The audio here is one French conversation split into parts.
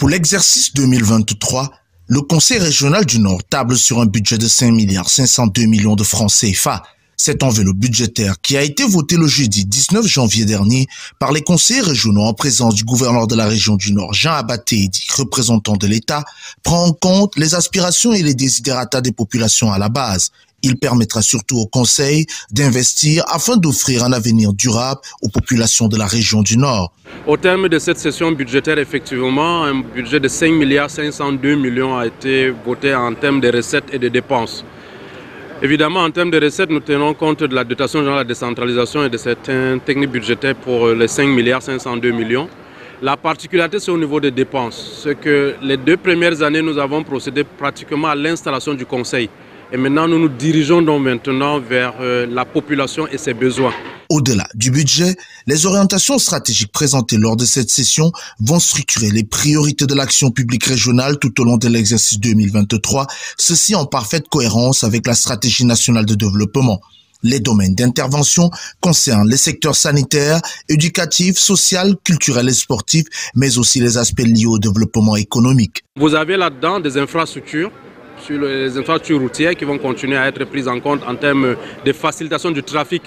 Pour l'exercice 2023, le Conseil régional du Nord table sur un budget de 5,502 milliards de francs CFA. Cette enveloppe budgétaire qui a été votée le jeudi 19 janvier dernier par les conseillers régionaux en présence du gouverneur de la région du Nord, Jean Abaté-Edi, représentant de l'État, prend en compte les aspirations et les desiderata des populations à la base. Il permettra surtout au Conseil d'investir afin d'offrir un avenir durable aux populations de la région du Nord. Au terme de cette session budgétaire, effectivement, un budget de 5,502 milliards a été voté en termes de recettes et de dépenses. Évidemment, en termes de recettes, nous tenons compte de la dotation générale de décentralisation et de certaines techniques budgétaires pour les 5,502 millions. La particularité, c'est au niveau des dépenses. C'est que les 2 premières années, nous avons procédé pratiquement à l'installation du Conseil. Et maintenant, nous nous dirigeons donc maintenant vers la population et ses besoins. Au-delà du budget, les orientations stratégiques présentées lors de cette session vont structurer les priorités de l'action publique régionale tout au long de l'exercice 2023, ceci en parfaite cohérence avec la stratégie nationale de développement. Les domaines d'intervention concernent les secteurs sanitaires, éducatifs, social, culturels et sportifs, mais aussi les aspects liés au développement économique. Vous avez là-dedans des infrastructures, sur les infrastructures routières qui vont continuer à être prises en compte en termes de facilitation du trafic.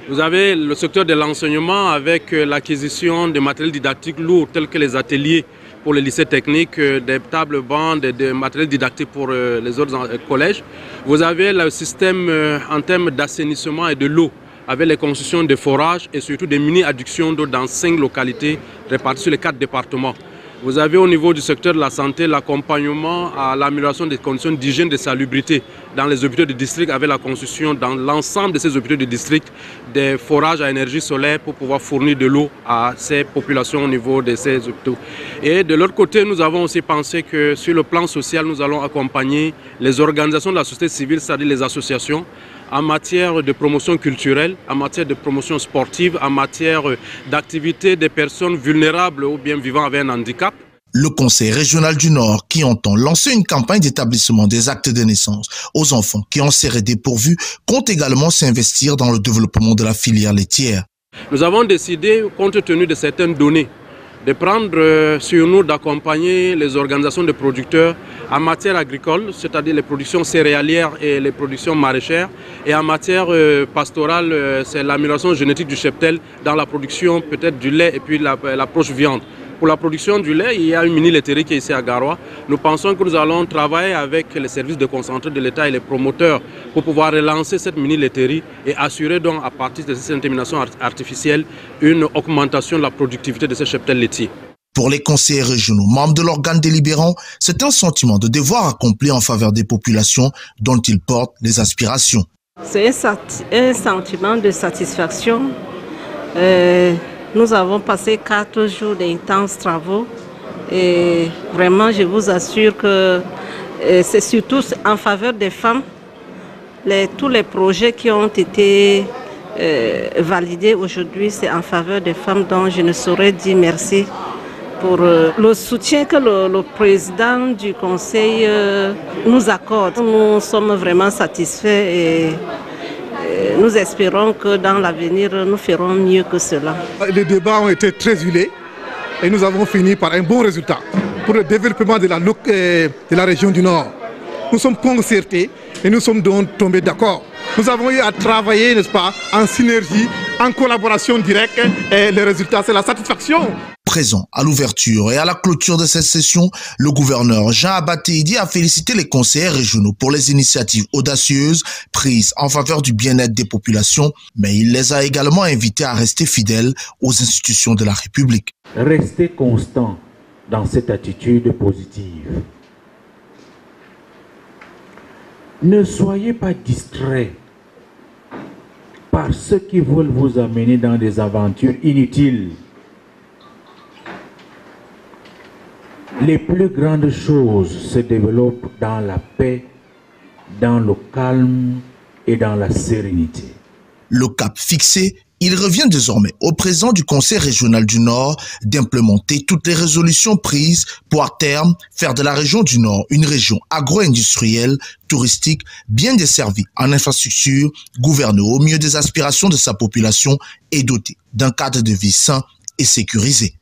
Vous avez le secteur de l'enseignement avec l'acquisition de matériel didactique lourd tels que les ateliers pour les lycées techniques, des tables bancs, des matériels didactiques pour les autres collèges. Vous avez le système en termes d'assainissement et de l'eau avec les constructions de forages et surtout des mini-adductions d'eau dans 5 localités réparties sur les 4 départements. Vous avez au niveau du secteur de la santé l'accompagnement à l'amélioration des conditions d'hygiène et de salubrité dans les hôpitaux de district avec la construction dans l'ensemble de ces hôpitaux de district des forages à énergie solaire pour pouvoir fournir de l'eau à ces populations au niveau de ces hôpitaux. Et de l'autre côté, nous avons aussi pensé que sur le plan social, nous allons accompagner les organisations de la société civile, c'est-à-dire les associations, en matière de promotion culturelle, en matière de promotion sportive, en matière d'activité des personnes vulnérables ou bien vivant avec un handicap. Le Conseil régional du Nord, qui entend lancer une campagne d'établissement des actes de naissance aux enfants qui en seraient dépourvus, compte également s'investir dans le développement de la filière laitière. Nous avons décidé, compte tenu de certaines données, de prendre sur nous d'accompagner les organisations de producteurs en matière agricole, c'est-à-dire les productions céréalières et les productions maraîchères. Et en matière pastorale, c'est l'amélioration génétique du cheptel dans la production peut-être du lait et puis l'approche viande. Pour la production du lait, il y a une mini-laiterie qui est ici à Garoua. Nous pensons que nous allons travailler avec les services de concentré de l'État et les promoteurs pour pouvoir relancer cette mini-laiterie et assurer donc à partir de cette insémination artificielle une augmentation de la productivité de ces cheptels laitiers. Pour les conseillers régionaux, membres de l'organe délibérant, c'est un sentiment de devoir accompli en faveur des populations dont ils portent les aspirations. C'est un sentiment de satisfaction. Nous avons passé 4 jours d'intenses travaux et vraiment je vous assure que c'est surtout en faveur des femmes. Tous les projets qui ont été validés aujourd'hui, c'est en faveur des femmes dont je ne saurais dire merci pour le soutien que le président du conseil nous accorde. Nous sommes vraiment satisfaits et nous espérons que dans l'avenir, nous ferons mieux que cela. Les débats ont été très huilés et nous avons fini par un bon résultat pour le développement de la région du Nord. Nous sommes concertés et nous sommes donc tombés d'accord. Nous avons eu à travailler, n'est-ce pas, en synergie, en collaboration directe et le résultat, c'est la satisfaction. Présent à l'ouverture et à la clôture de cette session, le gouverneur Jean Abaté-Edi a félicité les conseillers régionaux pour les initiatives audacieuses prises en faveur du bien-être des populations, mais il les a également invités à rester fidèles aux institutions de la République. Restez constant dans cette attitude positive. Ne soyez pas distraits par ceux qui veulent vous amener dans des aventures inutiles. Les plus grandes choses se développent dans la paix, dans le calme et dans la sérénité. Le cap fixé, il revient désormais au président du Conseil régional du Nord d'implémenter toutes les résolutions prises pour à terme faire de la région du Nord une région agro-industrielle, touristique, bien desservie en infrastructure, gouvernée au mieux des aspirations de sa population et dotée d'un cadre de vie sain et sécurisé.